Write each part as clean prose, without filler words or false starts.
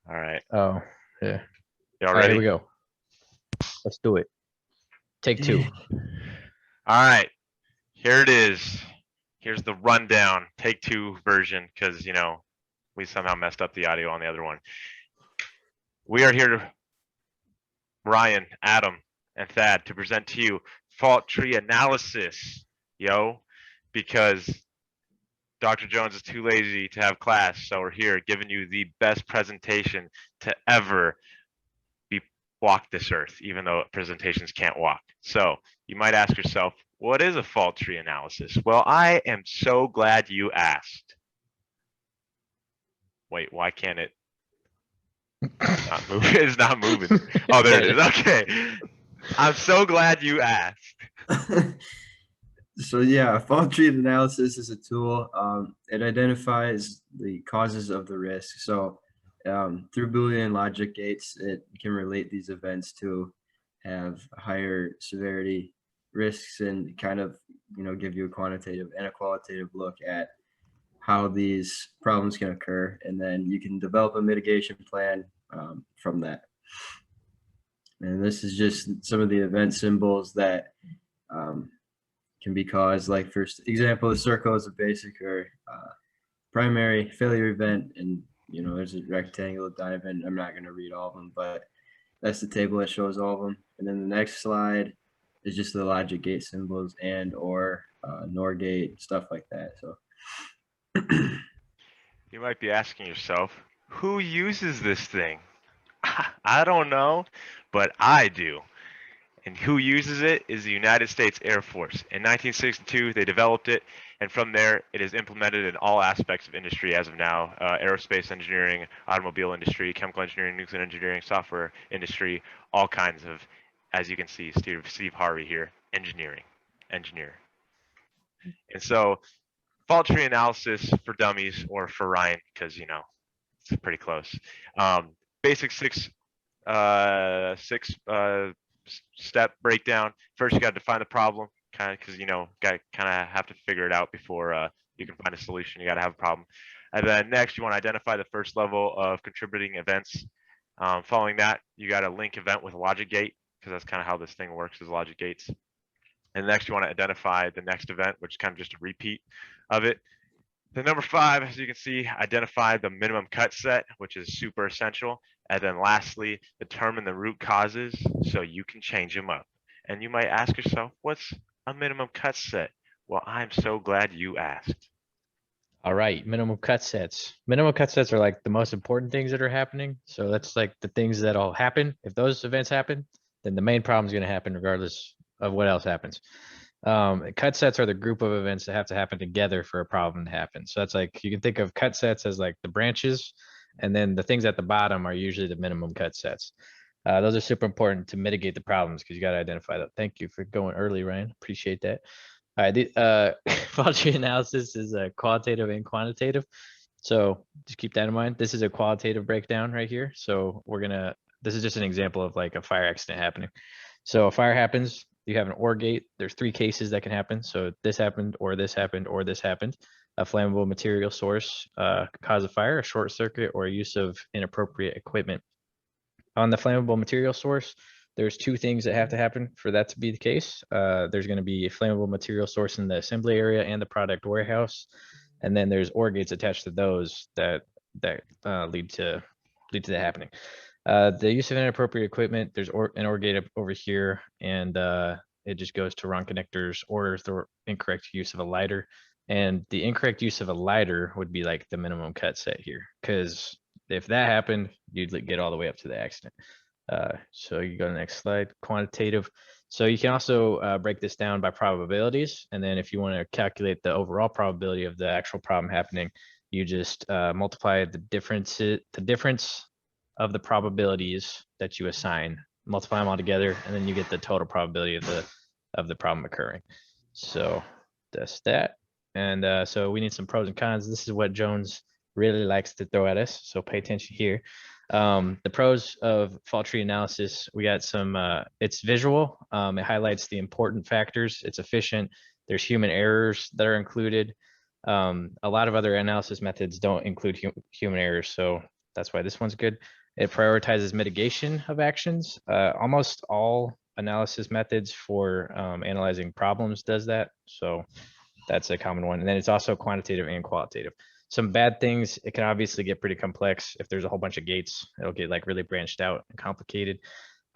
All right. Oh, yeah. Y'all All right, here we ready? go. Let's do it. Take two. All right. Here it is. Here's the rundown, take two version, because, we somehow messed up the audio on the other one. We are here to, Ryan, Adam, and Thad, to present to you fault tree analysis, because Dr. Jones is too lazy to have class, so we're here giving you the best presentation to ever be walk this earth, even though presentations can't walk. So you might ask yourself, what is a fault tree analysis? Well, I am so glad you asked. Wait, why can't it not move? It's not moving. Oh, there it is. Okay. I'm so glad you asked. So yeah, fault tree analysis is a tool. It identifies the causes of the risk. So through Boolean logic gates, it can relate these events to have higher severity risks and kind of give you a quantitative and a qualitative look at how these problems can occur, and then you can develop a mitigation plan from that. And this is just some of the event symbols that can be caused. Like for example, the circle is a basic or primary failure event, and there's a rectangular diamond. I'm not going to read all of them, but that's the table that shows all of them. And then the next slide is just the logic gate symbols and or NOR gate, stuff like that. So You might be asking yourself, who uses this thing? I don't know, but I do. And who uses it is the United States Air Force. In 1962, they developed it, and from there, it is implemented in all aspects of industry as of now: aerospace engineering, automobile industry, chemical engineering, nuclear engineering, software industry, all kinds of, as you can see, Steve Harvey here, engineer. And so, fault tree analysis for dummies, or for Ryan, because it's pretty close. Basic six step breakdown. First, you got to define the problem, kind of, because got kind of have to figure it out before you can find a solution. You got to have a problem, and then next you want to identify the first level of contributing events. Following that, you got to link event with a logic gate, because that's kind of how this thing works, is logic gates. And next, you want to identify the next event, which is kind of just a repeat of it. The number 5, as you can see, identify the minimum cut set, which is super essential. And then lastly, determine the root causes so you can change them up. And you might ask yourself, what's a minimum cut set? Well, I'm so glad you asked. All right, minimum cut sets. Minimum cut sets are like the most important things that are happening. So that's like the things that'll happen. If those events happen, then the main problem is going to happen regardless of what else happens. Cut sets are the group of events that have to happen together for a problem to happen. So that's like, you can think of cut sets as like the branches, and then the things at the bottom are usually the minimum cut sets. Those are super important to mitigate the problems because you got to identify that. Thank you for going early, Ryan. Appreciate that. All right, the fault tree analysis is qualitative and quantitative. So just keep that in mind. This is a qualitative breakdown right here. So this is just an example of like a fire accident happening. So a fire happens, you have an OR gate. There's 3 cases that can happen. So this happened, or this happened, or this happened. A flammable material source cause a fire, a short circuit, or a use of inappropriate equipment. On the flammable material source, there's 2 things that have to happen for that to be the case. There's going to be a flammable material source in the assembly area and the product warehouse, and then there's OR gates attached to those that lead to that happening. The use of inappropriate equipment, there's an OR gate over here, and it just goes to wrong connectors or the incorrect use of a lighter. And the incorrect use of a lighter would be like the minimum cut set here, because if that happened, you'd get all the way up to the accident. So you go to the next slide, quantitative. So you can also break this down by probabilities. And then if you want to calculate the overall probability of the actual problem happening, you just multiply the difference of the probabilities that you assign, multiply them all together, and then you get the total probability of the problem occurring. So that's that. And so we need some pros and cons. This is what Jones really likes to throw at us, so pay attention here. The pros of fault tree analysis, we got some, it's visual. It highlights the important factors. It's efficient. There's human errors that are included. A lot of other analysis methods don't include human errors. So that's why this one's good. It prioritizes mitigation of actions. Almost all analysis methods for analyzing problems does that. So that's a common one. And then it's also quantitative and qualitative. Some bad things, it can obviously get pretty complex. If there's a whole bunch of gates, it'll get like really branched out and complicated.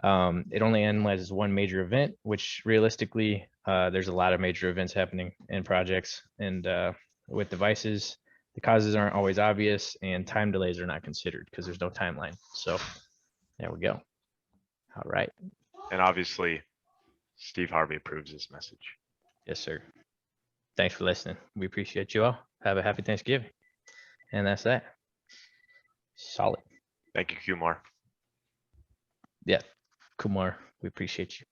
It only analyzes one major event, which realistically, there's a lot of major events happening in projects, and with devices, the causes aren't always obvious and time delays are not considered because there's no timeline. So there we go. All right. And obviously, Steve Harvey approves this message. Yes, sir. Thanks for listening. We appreciate you all. Have a happy Thanksgiving. And that's that. Solid. Thank you, Kumar. Yeah. Kumar, we appreciate you.